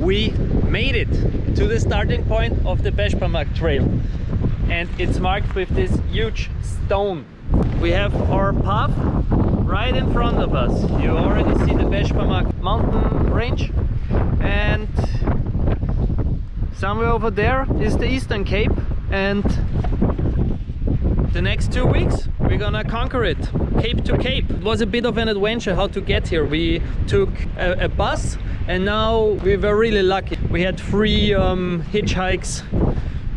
We made it to the starting point of the Besparmak Trail, and it's marked with this huge stone. We have our path right in front of us. You already see the Besparmak mountain range, and somewhere over there is the Eastern Cape, and the next 2 weeks we're gonna conquer it, cape to cape. It was a bit of an adventure how to get here. We took a bus, and now we were really lucky. We had 3 hitchhikes,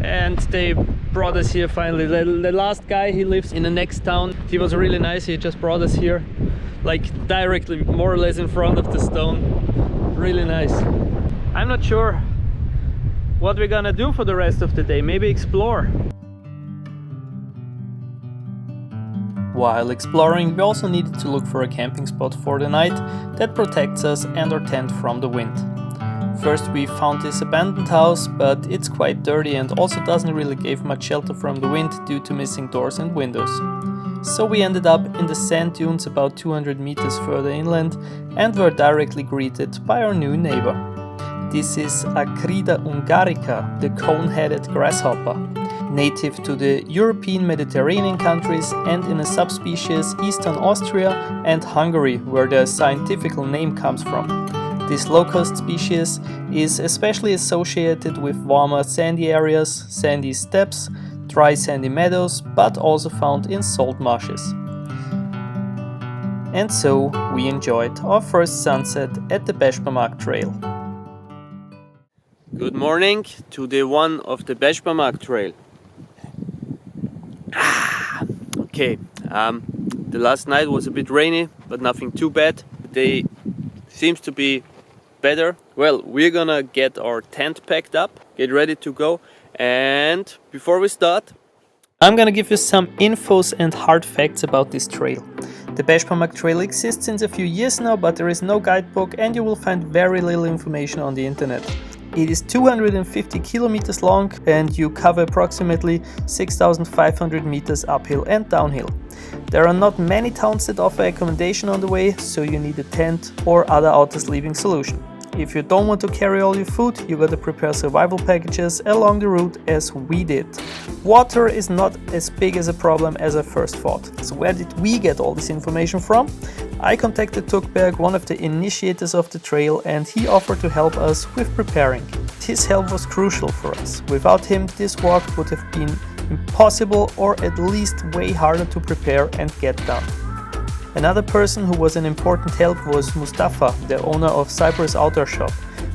and they brought us here finally. The last guy, he lives in the next town. He was really nice. He just brought us here, like directly, more or less in front of the stone. Really nice. I'm not sure what we're gonna do for the rest of the day. Maybe explore. While exploring, we also needed to look for a camping spot for the night that protects us and our tent from the wind. First we found this abandoned house, but it's quite dirty and also doesn't really give much shelter from the wind due to missing doors and windows. So we ended up in the sand dunes about 200 meters further inland and were directly greeted by our new neighbor. This is Acrida ungarica, the cone-headed grasshopper, native to the European Mediterranean countries and in a subspecies eastern Austria and Hungary, where the scientific name comes from. This low-cost species is especially associated with warmer sandy areas, sandy steppes, dry sandy meadows, but also found in salt marshes. And so we enjoyed our first sunset at the Besparmak Trail. Good morning to day 1 of the Besparmak Trail. Okay, the last night was a bit rainy, but nothing too bad. The day seems to be better. Well, we're gonna get our tent packed up, get ready to go, and before we start, I'm gonna give you some infos and hard facts about this trail. The Besparmak Trail exists since a few years now, but there is no guidebook and you will find very little information on the internet. It is 250 kilometers long and you cover approximately 6,500 meters uphill and downhill. There are not many towns that offer accommodation on the way, so you need a tent or other outdoor-sleeping solution. If you don't want to carry all your food, you gotta prepare survival packages along the route as we did. Water is not as big as a problem as I first thought. So where did we get all this information from? I contacted Tuğberk, one of the initiators of the trail, and he offered to help us with preparing. His help was crucial for us. Without him, this walk would have been impossible or at least way harder to prepare and get done. Another person who was an important help was Mustafa, the owner of Cyprus Outdoor Shop.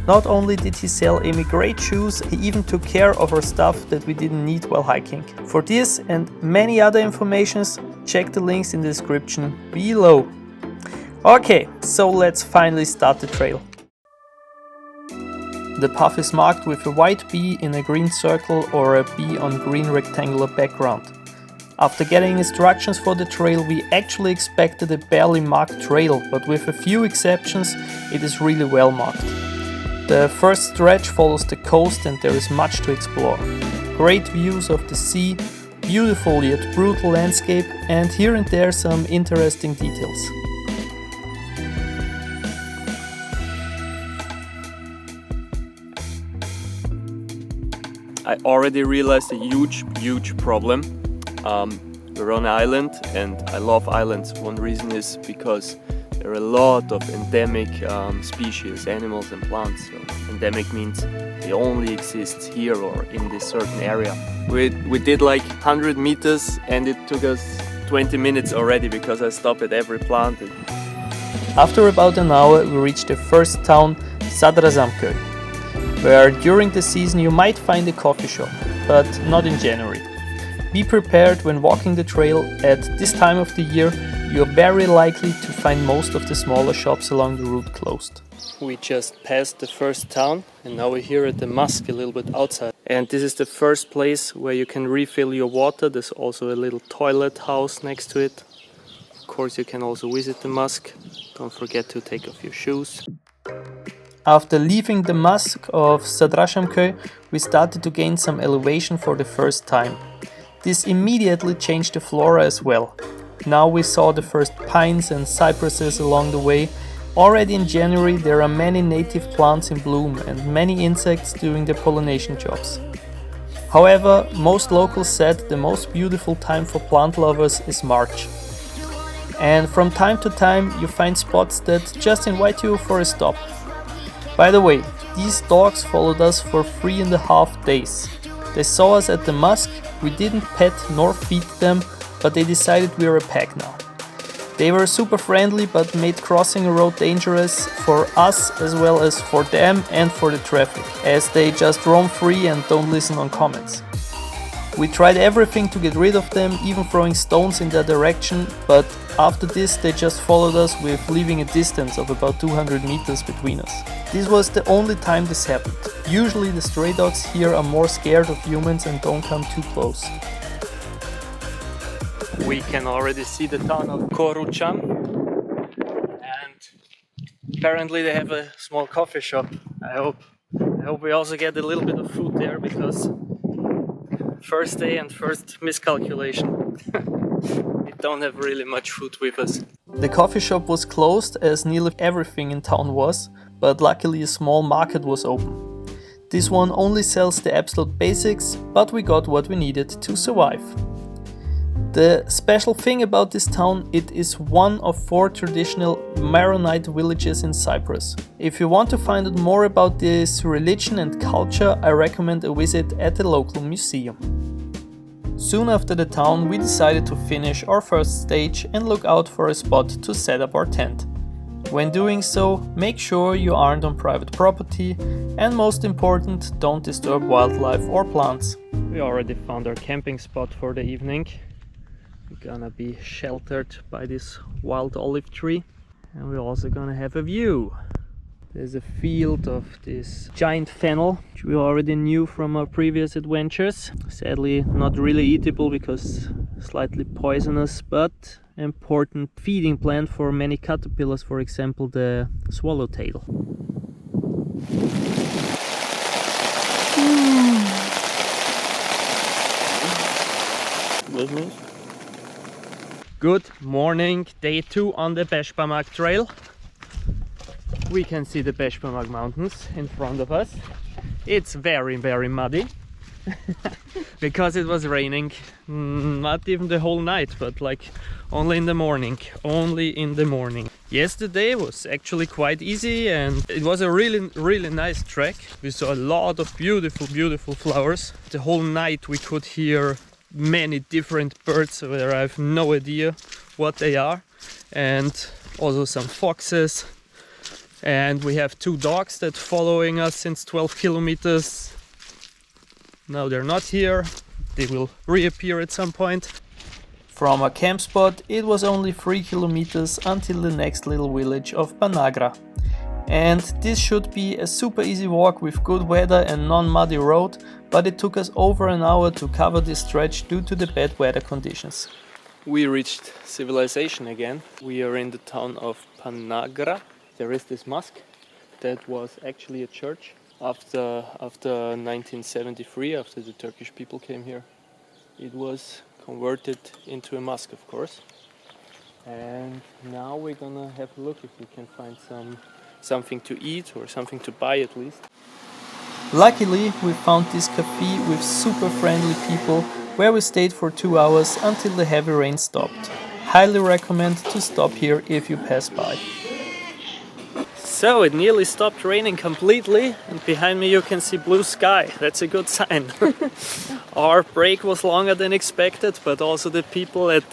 Not only did he sell Amy great shoes, he even took care of our stuff that we didn't need while hiking. For this and many other informations, check the links in the description below. Okay, so let's finally start the trail. The path is marked with a white B in a green circle or a B on green rectangular background. After getting instructions for the trail, we actually expected a barely marked trail, but with a few exceptions, it is really well marked. The first stretch follows the coast and there is much to explore. Great views of the sea, beautiful yet brutal landscape, and here and there some interesting details. I already realized a huge problem. We're on an island and I love islands. One reason is because there are a lot of endemic species, animals and plants. So endemic means they only exist here or in this certain area. We did like 100 meters and it took us 20 minutes already because I stopped at every plant. After about an hour we reached the first town, Sadrazamköy, where during the season you might find a coffee shop, but not in January. Be prepared when walking the trail. At this time of the year, you're very likely to find most of the smaller shops along the route closed. We just passed the first town and now we're here at the mosque a little bit outside. And this is the first place where you can refill your water. There's also a little toilet house next to it. Of course, you can also visit the mosque. Don't forget to take off your shoes. After leaving the mosque of Sadrazamköy, we started to gain some elevation for the first time. This immediately changed the flora as well. Now we saw the first pines and cypresses along the way, Already in January there are many native plants in bloom and many insects doing their pollination jobs. However, most locals said the most beautiful time for plant lovers is March. And from time to time you find spots that just invite you for a stop. By the way, these dogs followed us for 3.5 days. They saw us at the mosque, we didn't pet nor feed them, but they decided we were a pack now. They were super friendly but made crossing a road dangerous for us as well as for them and for the traffic, as they just roam free and don't listen on comments. We tried everything to get rid of them, even throwing stones in their direction, but after this they just followed us with leaving a distance of about 200 meters between us. This was the only time this happened. Usually the stray dogs here are more scared of humans and don't come too close. We can already see the town of Korucham, and apparently they have a small coffee shop. I hope we also get a little bit of food there, because first day and first miscalculation. We don't have really much food with us. The coffee shop was closed as nearly everything in town was, but luckily a small market was open. This one only sells the absolute basics, but we got what we needed to survive. The special thing about this town, it is one of 4 traditional Maronite villages in Cyprus. If you want to find out more about this religion and culture, I recommend a visit at the local museum. Soon after the town, we decided to finish our first stage and look out for a spot to set up our tent. When doing so, make sure you aren't on private property, and most important, don't disturb wildlife or plants. We already found our camping spot for the evening. We're gonna be sheltered by this wild olive tree, and we're also gonna have a view. There's a field of this giant fennel, which we already knew from our previous adventures. Sadly not really eatable because slightly poisonous, but important feeding plant for many caterpillars, for example the swallowtail. Good morning, day 2 on the Besparmak Trail. We can see the Besparmak mountains in front of us. It's very muddy because it was raining, not even the whole night, but like only in the morning. Yesterday was actually quite easy and it was a really nice trek. We saw a lot of beautiful flowers. The whole night we could hear many different birds where I have no idea what they are, and also some foxes. And we have 2 dogs that following us since 12 kilometers. Now they're not here, they will reappear at some point. From our camp spot it was only 3 kilometers until the next little village of Banagra. And this should be a super easy walk with good weather and non-muddy road, but it took us over an hour to cover this stretch due to the bad weather conditions. We reached civilization again. We are in the town of Banagra. There is this mosque that was actually a church after 1973, after the Turkish people came here. It was converted into a mosque, of course. And now we're gonna have a look if we can find something to eat or something to buy at least. Luckily, we found this cafe with super friendly people where we stayed for 2 hours until the heavy rain stopped. Highly recommend to stop here if you pass by. So it nearly stopped raining completely, and behind me you can see blue sky. That's a good sign. Our break was longer than expected, but also the people at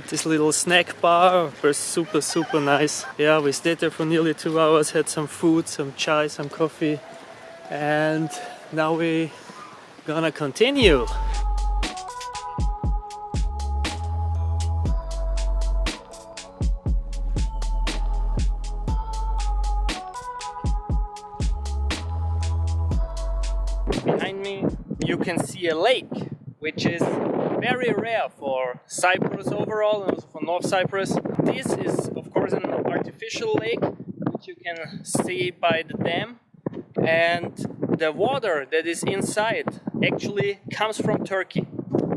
this little snack bar were super nice. Yeah, we stayed there for nearly 2 hours, had some food, some chai, some coffee, and now we're gonna continue. Behind me you can see a lake, which is very rare for Cyprus overall and also for North Cyprus. This is of course an artificial lake, which you can see by the dam, and the water that is inside actually comes from Turkey.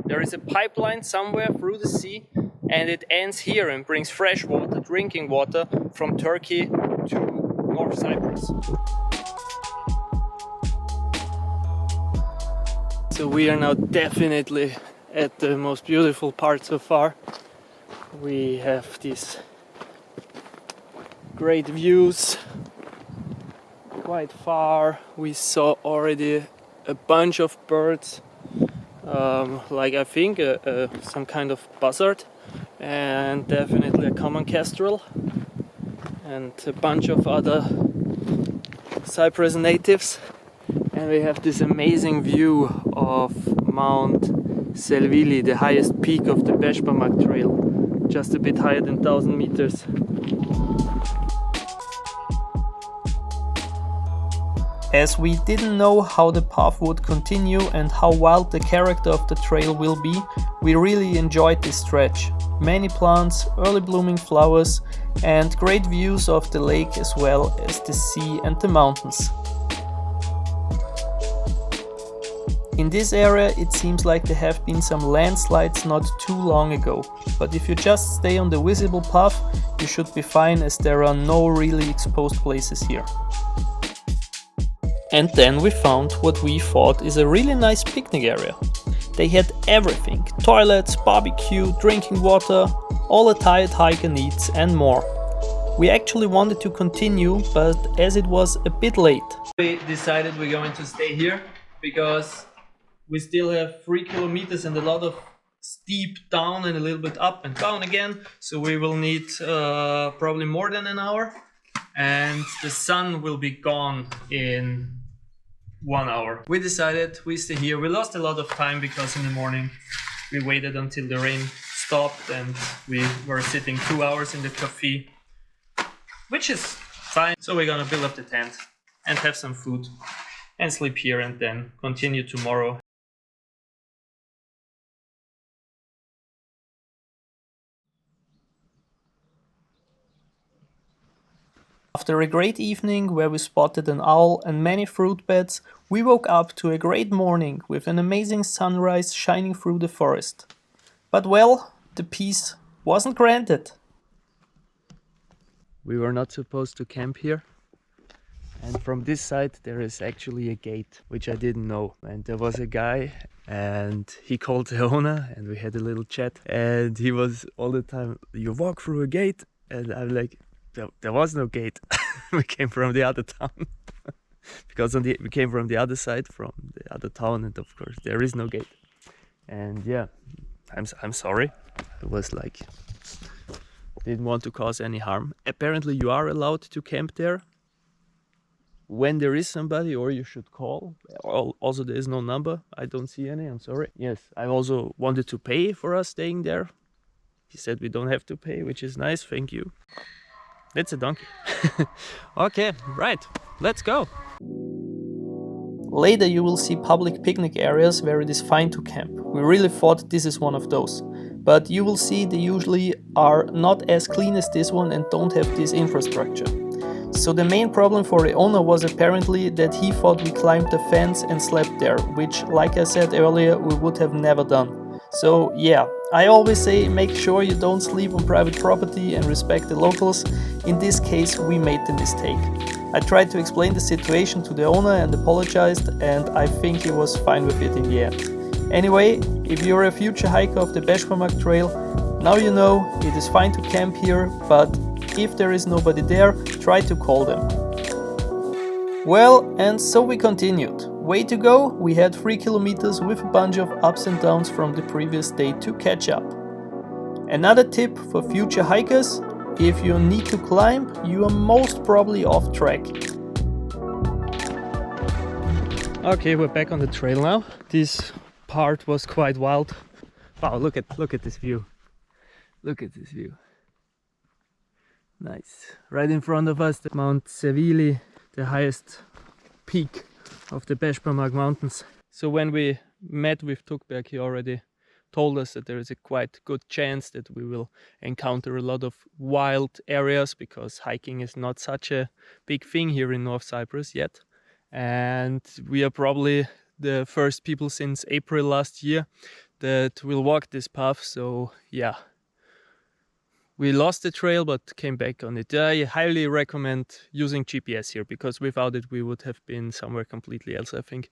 There is a pipeline somewhere through the sea and it ends here and brings fresh water, drinking water from Turkey to North Cyprus. So we are now definitely at the most beautiful part so far. We have these great views quite far. We saw already a bunch of birds, like I think some kind of buzzard, and definitely a common kestrel, and a bunch of other Cyprus natives. And we have this amazing view of Mount Selvili, the highest peak of the Besparmak Trail, just a bit higher than 1000 meters. As we didn't know how the path would continue and how wild the character of the trail will be, we really enjoyed this stretch. Many plants, early blooming flowers, and great views of the lake as well as the sea and the mountains. In this area it seems like there have been some landslides not too long ago, but if you just stay on the visible path you should be fine, as there are no really exposed places here. And then we found what we thought is a really nice picnic area. They had everything: toilets, barbecue, drinking water, all a tired hiker needs and more. We actually wanted to continue, but as it was a bit late, we decided we're going to stay here because we still have 3 kilometers and a lot of steep down and a little bit up and down again. So we will need probably more than an hour, and the sun will be gone in 1 hour. We decided we stay here. We lost a lot of time because in the morning we waited until the rain stopped and we were sitting 2 hours in the cafe, which is fine. So we're gonna build up the tent and have some food and sleep here and then continue tomorrow. After a great evening where we spotted an owl and many fruit beds, we woke up to a great morning with an amazing sunrise shining through the forest. But well, the peace wasn't granted. We were not supposed to camp here. And from this side there is actually a gate, which I didn't know. And there was a guy and he called the owner and we had a little chat. And he was all the time, "You walk through a gate?" And I'm like, there was no gate. We came from the other town. Because we came from the other side, from the other town, and of course there is no gate. And yeah, I'm sorry. I was like, didn't want to cause any harm. Apparently you are allowed to camp there when there is somebody, or you should call. Also there is no number. I don't see any, I'm sorry. Yes, I also wanted to pay for us staying there. He said we don't have to pay, which is nice, thank you. It's a donkey. Okay, right, let's go. Later you will see public picnic areas where it is fine to camp. We really thought this is one of those. But you will see they usually are not as clean as this one and don't have this infrastructure. So the main problem for the owner was apparently that he thought we climbed the fence and slept there, which, like I said earlier, we would have never done. So yeah, I always say make sure you don't sleep on private property and respect the locals. In this case we made the mistake. I tried to explain the situation to the owner and apologized, and I think he was fine with it in the end. Anyway, if you're a future hiker of the Besparmak Trail, now you know it is fine to camp here, but if there is nobody there, try to call them. Well, and so we continued. Way to go, we had 3 kilometers with a bunch of ups and downs from the previous day to catch up. Another tip for future hikers: if you need to climb, you are most probably off track. Okay, we're back on the trail now. This part was quite wild. Wow, look at this view. Look at this view. Nice. Right in front of us, the Mount Selvili, the highest peak of the Besparmak mountains. So when we met with Tuğberk, he already told us that there is a quite good chance that we will encounter a lot of wild areas, because hiking is not such a big thing here in North Cyprus yet. And we are probably the first people since April last year that will walk this path. So yeah, We lost the trail but came back on it. I highly recommend using GPS here, because without it we would have been somewhere completely else, I think.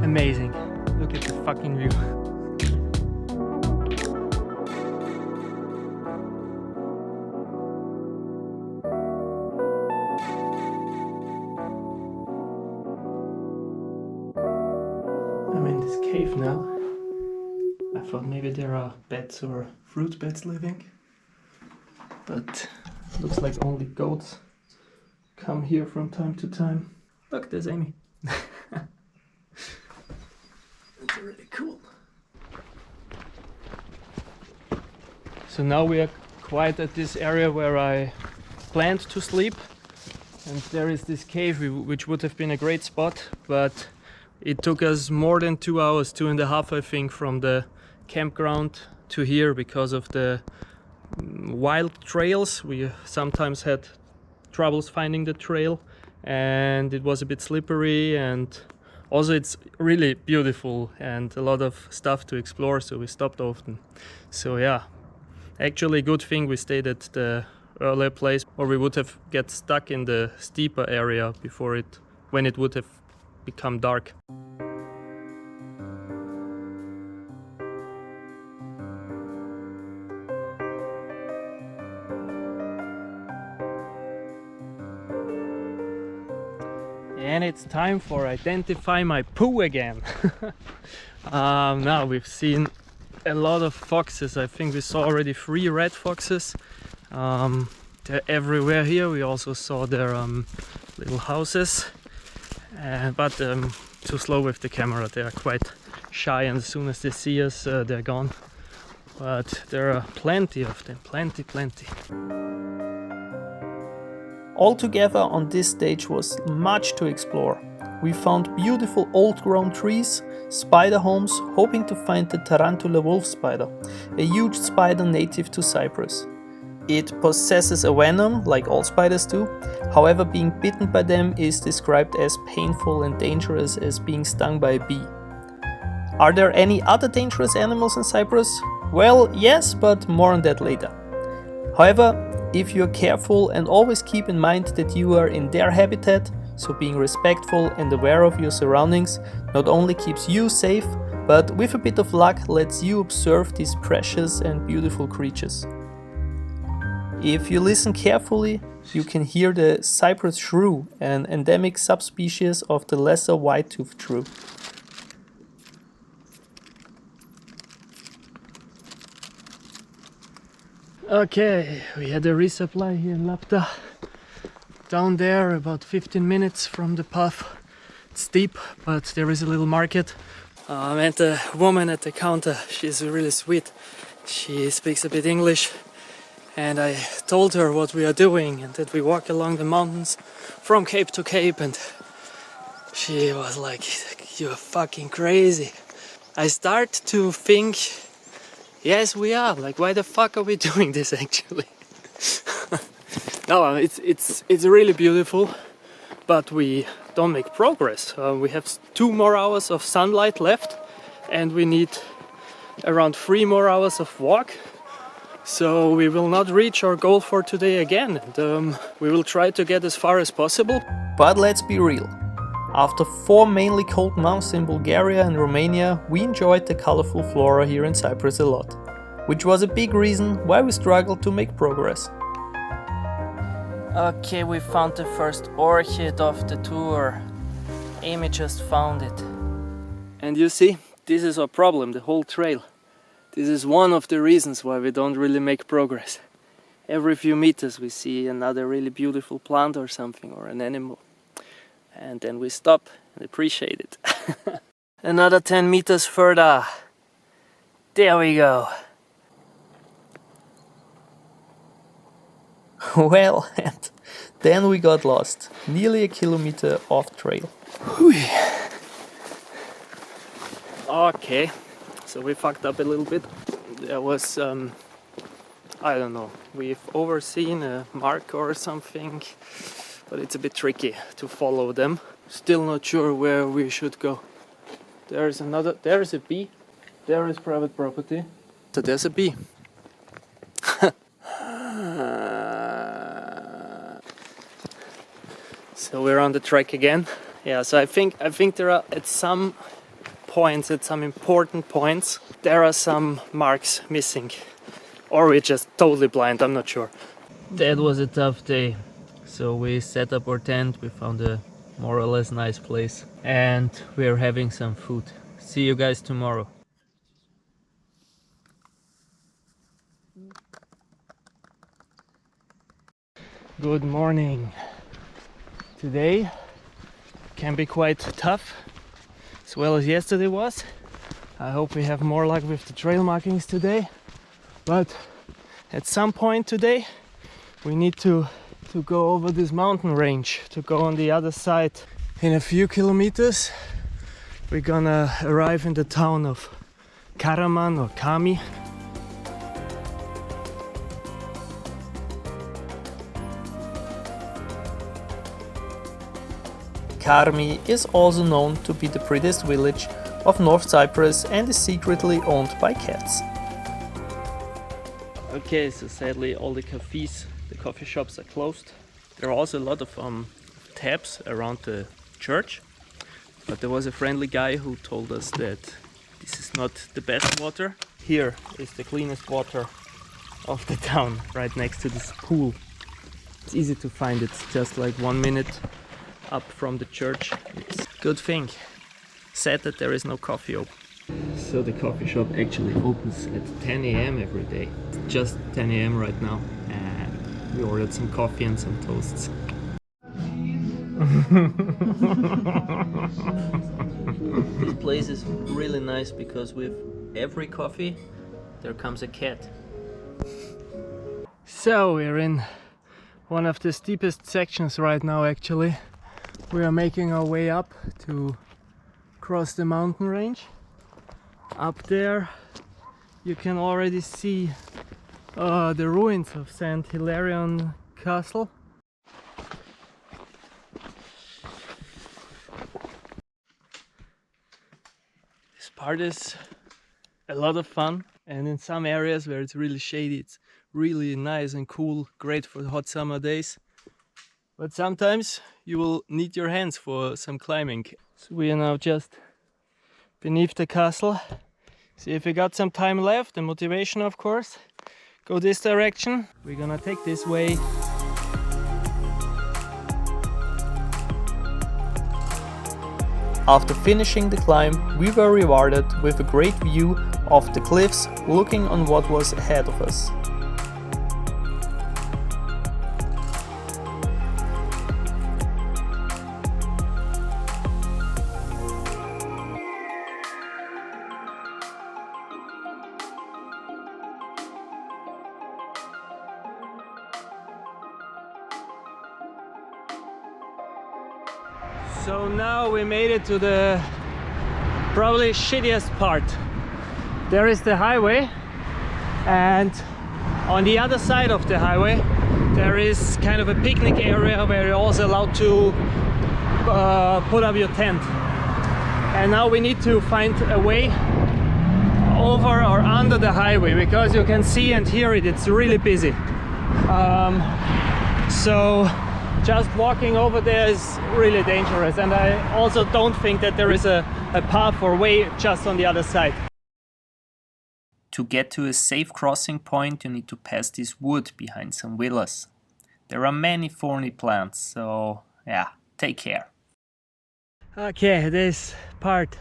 Amazing. Look at the fucking view. I'm in this cave now. I thought maybe there are bats or fruit bats living, but looks like only goats come here from time to time. Look, there's Amy. That's really cool. So now we are quite at this area where I planned to sleep, and there is this cave which would have been a great spot, but it took us more than 2 hours, 2.5 I think, from the campground to here because of the wild trails. We sometimes had troubles finding the trail, and it was a bit slippery, and also it's really beautiful and a lot of stuff to explore, so we stopped often. So yeah, actually good thing we stayed at the earlier place, or we would have get stuck in the steeper area before when it would have become dark. And it's time for identify my poo again. Now we've seen a lot of foxes. I think we saw already 3 red foxes. They're everywhere here. We also saw their little houses, but too slow with the camera. They are quite shy, and as soon as they see us, they're gone. But there are plenty of them, plenty. Altogether on this stage was much to explore. We found beautiful old-grown trees, spider homes, hoping to find the tarantula wolf spider, a huge spider native to Cyprus. It possesses a venom, like all spiders do. However, being bitten by them is described as painful and dangerous as being stung by a bee. Are there any other dangerous animals in Cyprus? Well, yes, but more on that later. However, if you're careful and always keep in mind that you are in their habitat, so being respectful and aware of your surroundings not only keeps you safe, but with a bit of luck lets you observe these precious and beautiful creatures. If you listen carefully, you can hear the Cyprus shrew, an endemic subspecies of the lesser white-toothed shrew. Okay, we had a resupply here in Lapta. Down there, about 15 minutes from the path. It's steep, but there is a little market. I met a woman at the counter. She's really sweet. She speaks a bit English. And I told her what we are doing and that we walk along the mountains from cape to cape, and she was like, "You're fucking crazy." I start to think, yes, we are. Like, why the fuck are we doing this actually? No, it's really beautiful, but we don't make progress. We have 2 more hours of sunlight left, and we need around 3 more hours of walk. So we will not reach our goal for today again, and we will try to get as far as possible. But let's be real. After 4 mainly cold months in Bulgaria and Romania, we enjoyed the colorful flora here in Cyprus a lot, which was a big reason why we struggled to make progress. Okay, we found the first orchid of the tour. Amy just found it. And you see, this is our problem, the whole trail. This is one of the reasons why we don't really make progress. Every few meters we see another really beautiful plant or something, or an animal. And then we stop and appreciate it. Another 10 meters further. There we go. Well, and then we got lost, nearly a kilometer off trail. Okay, so we fucked up a little bit. There was, I don't know, we've overseen a mark or something, but it's a bit tricky to follow them. Still not sure where we should go. There's a bee. There is private property. So there's a bee. So we're on the track again. Yeah, so I think there are at some points, at some important points, there are some marks missing. Or we're just totally blind, I'm not sure. That was a tough day. So we set up our tent, we found a more or less nice place, and we're having some food. See you guys tomorrow. Good morning. Today can be quite tough, as well as yesterday was. I hope we have more luck with the trail markings today, but at some point today we need to go over this mountain range, to go on the other side. In a few kilometers we're gonna arrive in the town of Karaman or Kami. Kyrenia is also known to be the prettiest village of North Cyprus and is secretly owned by cats. Okay, so sadly all the cafes, the coffee shops are closed. There are also a lot of taps around the church, but there was a friendly guy who told us that this is not the best water. Here is the cleanest water of the town, right next to this pool. It's easy to find, it's just like 1 minute up from the church. It's a good thing. Sad that there is no coffee open. So the coffee shop actually opens at 10 a.m. every day. It's just 10 a.m. right now, and we ordered some coffee and some toasts. This place is really nice because with every coffee there comes a cat. So we're in one of the steepest sections right now actually. We are making our way up to cross the mountain range. Up there you can already see the ruins of St. Hilarion Castle. This part is a lot of fun, and in some areas where it's really shady it's really nice and cool, great for the hot summer days. But sometimes you will need your hands for some climbing. So we are now just beneath the castle. See if we got some time left and motivation, of course. Go this direction. We're gonna take this way. After finishing the climb, we were rewarded with a great view of the cliffs looking on what was ahead of us. So now we made it to the probably shittiest part. There is the highway, and on the other side of the highway there is kind of a picnic area where you're also allowed to put up your tent. And now we need to find a way over or under the highway, because you can see and hear it, it's really busy. So just walking over there is really dangerous, and I also don't think that there is a path or way just on the other side. To get to a safe crossing point you need to pass this wood behind some villas. There are many thorny plants, so yeah, take care. Okay, this part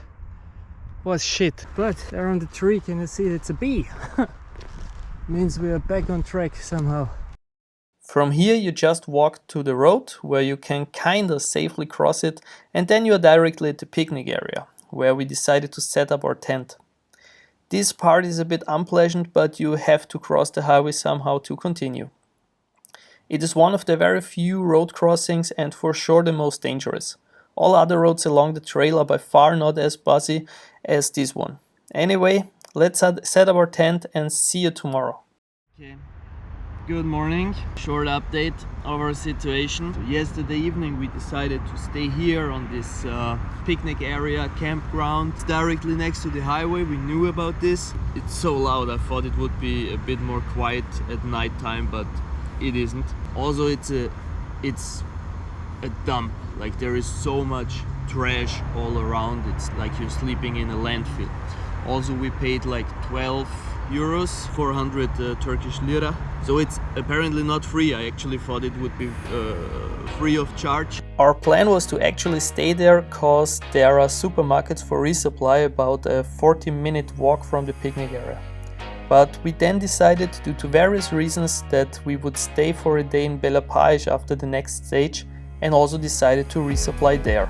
was shit, but there on the tree can you see it's a bee? Means we are back on track somehow. From here you just walk to the road where you can kinda safely cross it, and then you are directly at the picnic area where we decided to set up our tent. This part is a bit unpleasant, but you have to cross the highway somehow to continue. It is one of the very few road crossings and for sure the most dangerous. All other roads along the trail are by far not as busy as this one. Anyway, let's set up our tent and see you tomorrow. Okay. Good morning. Short update of our situation. So yesterday evening we decided to stay here on this picnic area, campground. It's directly next to the highway. We knew about this. It's so loud, I thought it would be a bit more quiet at night time, but it isn't. Also it's a dump. Like there is so much trash all around. It's like you're sleeping in a landfill. Also we paid like 12 euros, 400 Turkish lira. So it's apparently not free. I actually thought it would be free of charge. Our plan was to actually stay there cause there are supermarkets for resupply about a 40-minute walk from the picnic area. But we then decided, due to various reasons, that we would stay for a day in Besparmak after the next stage, and also decided to resupply there.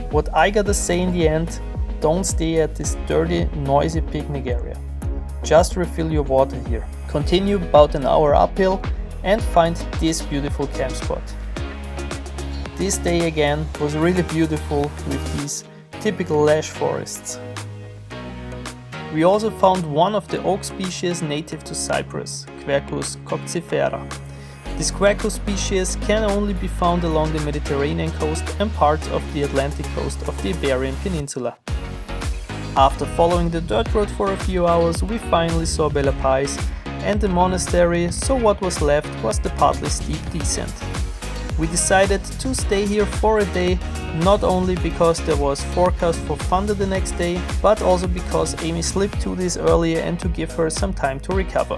What I gotta say in the end, don't stay at this dirty, noisy picnic area. Just refill your water here. Continue about an hour uphill and find this beautiful camp spot. This day again was really beautiful with these typical ash forests. We also found one of the oak species native to Cyprus, Quercus coccifera. This Quercus species can only be found along the Mediterranean coast and parts of the Atlantic coast of the Iberian Peninsula. After following the dirt road for a few hours, we finally saw Besparmak and the monastery, so what was left was the partly steep descent. We decided to stay here for a day, not only because there was forecast for thunder the next day, but also because Amy slipped to this earlier and to give her some time to recover.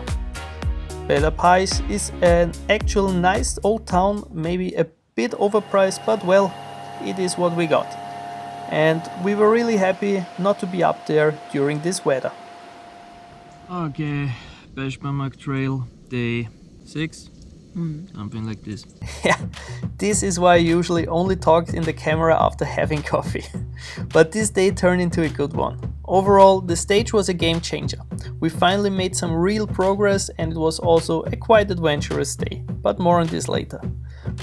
Besparmak is an actual nice old town, maybe a bit overpriced, but well, it is what we got. And we were really happy not to be up there during this weather. Okay, Besparmak Trail, day 6, something like this. Yeah, this is why I usually only talk in the camera after having coffee. But this day turned into a good one. Overall, the stage was a game changer. We finally made some real progress and it was also a quite adventurous day, but more on this later.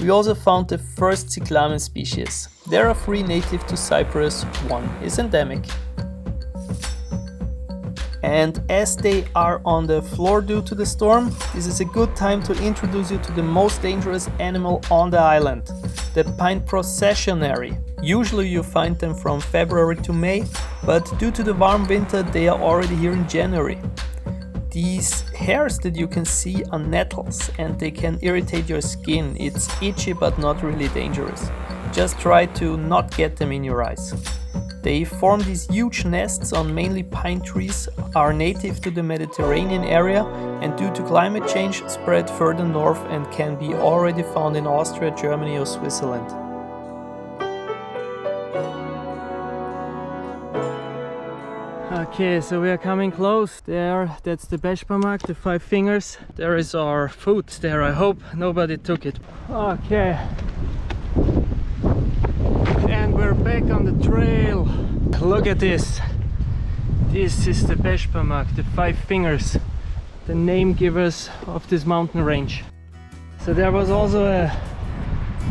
We also found the first cyclamen species. There are 3 native to Cyprus, 1 is endemic. And as they are on the floor due to the storm, this is a good time to introduce you to the most dangerous animal on the island, the pine processionary. Usually you find them from February to May, but due to the warm winter they are already here in January. These hairs that you can see are nettles and they can irritate your skin. It's itchy but not really dangerous. Just try to not get them in your eyes. They form these huge nests on mainly pine trees, are native to the Mediterranean area and due to climate change spread further north and can be already found in Austria, Germany or Switzerland. Okay, so we are coming close. There, that's the Besparmak, the 5 fingers. There is our food there. I hope nobody took it. Okay. And we're back on the trail. Look at this. This is the Besparmak, the 5 fingers, the name givers of this mountain range. So there was also a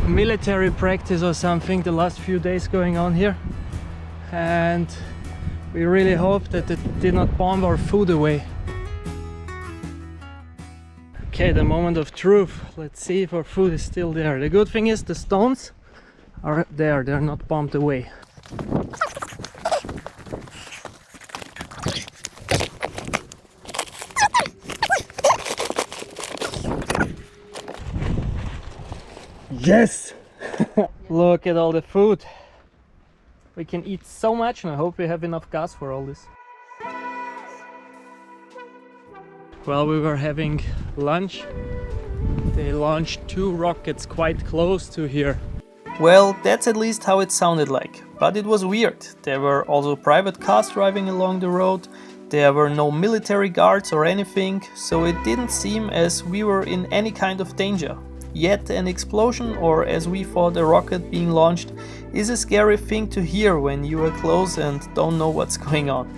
military practice or something the last few days going on here. And we really hope that it did not bomb our food away. Okay, the moment of truth. Let's see if our food is still there. The good thing is the stones are there, they're not bombed away. Yes! Look at all the food. We can eat so much and I hope we have enough gas for all this. While we were having lunch, they launched 2 rockets quite close to here. Well, that's at least how it sounded like, but it was weird. There were also private cars driving along the road, there were no military guards or anything, so it didn't seem as we were in any kind of danger. Yet an explosion, or as we thought a rocket being launched, is a scary thing to hear when you are close and don't know what's going on.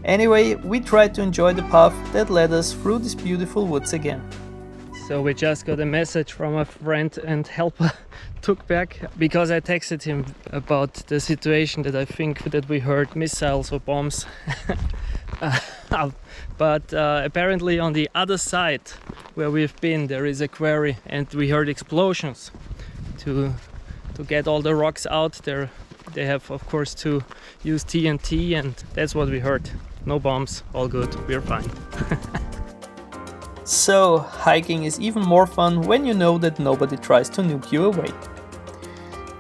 Anyway, we tried to enjoy the path that led us through these beautiful woods again. So we just got a message from a friend and helper, Tuğberk, because I texted him about the situation that I think that we heard missiles or bombs. But apparently on the other side where we've been there is a quarry and we heard explosions. To get all the rocks out there they have of course to use TNT, and that's what we heard. No bombs, all good, we're fine. So, hiking is even more fun when you know that nobody tries to nuke you away.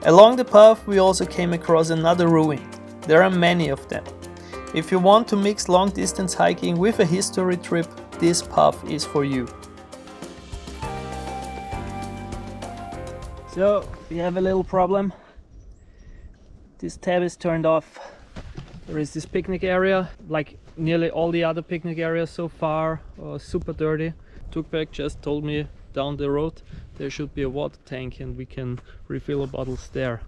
Along the path we also came across another ruin. There are many of them. If you want to mix long distance hiking with a history trip, this path is for you. So, we have a little problem. This tab is turned off. There is this picnic area, like nearly all the other picnic areas so far, super dirty. Tuğberk just told me down the road there should be a water tank and we can refill the bottles there.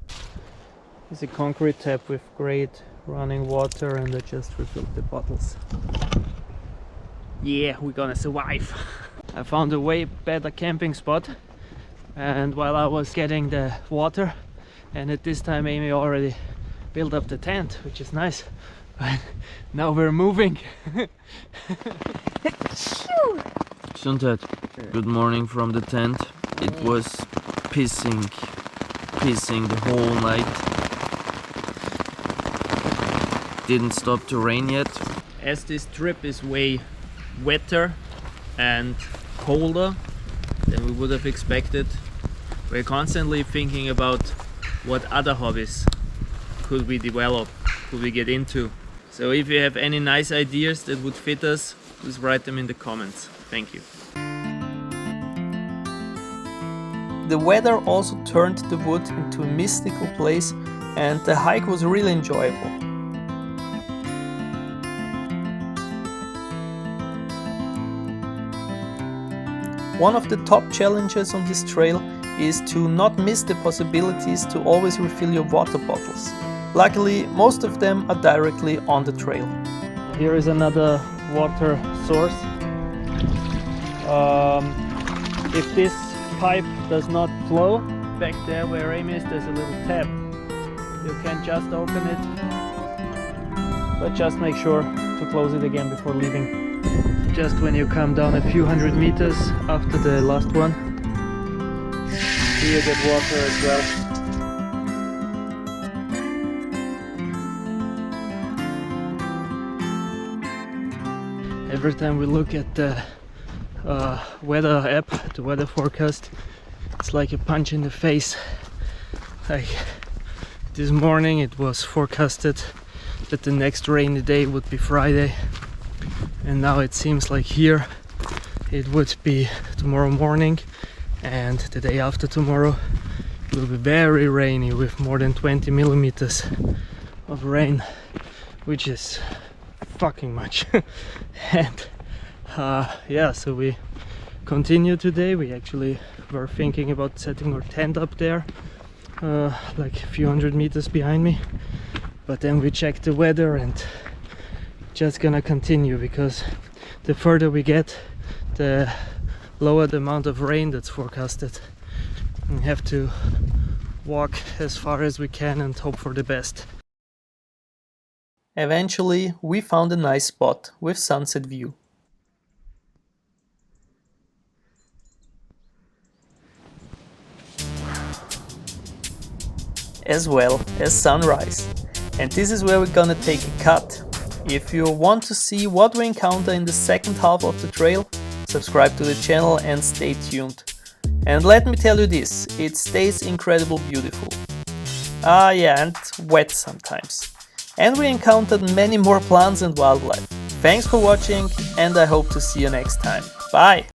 There's a concrete tap with great running water and I just refilled the bottles. Yeah, we're gonna survive. I found a way better camping spot, and while I was getting the water, and at this time Amy already built up the tent, which is nice. But now we're moving. Gesundheit. Good morning from the tent. It was pissing the whole night. Didn't stop to rain yet. As this trip is way wetter and colder than we would have expected, we're constantly thinking about what other hobbies could we develop, could we get into. So if you have any nice ideas that would fit us, please write them in the comments. Thank you. The weather also turned the wood into a mystical place and the hike was really enjoyable. One of the top challenges on this trail is to not miss the possibilities to always refill your water bottles. Luckily, most of them are directly on the trail. Here is another water source. If this pipe does not flow, back there where Amy is, there's a little tap. You can just open it, but just make sure to close it again before leaving. Just when you come down a few hundred meters after the last one, here you get water as well. Every time we look at the weather app, the weather forecast, it's like a punch in the face. Like this morning it was forecasted that the next rainy day would be Friday, and now it seems like here it would be tomorrow morning, and the day after tomorrow it will be very rainy with more than 20 millimeters of rain, which is fucking much. And yeah, so we continue today. We actually were thinking about setting our tent up there, like a few hundred meters behind me, but then we checked the weather and just gonna continue, because the further we get, the lower the amount of rain that's forecasted. We have to walk as far as we can and hope for the best. Eventually, we found a nice spot with sunset view. As well as sunrise. And this is where we're gonna take a cut. If you want to see what we encounter in the second half of the trail, subscribe to the channel and stay tuned. And let me tell you this, it stays incredibly beautiful. Ah yeah, and wet sometimes. And we encountered many more plants and wildlife. Thanks for watching, and I hope to see you next time. Bye!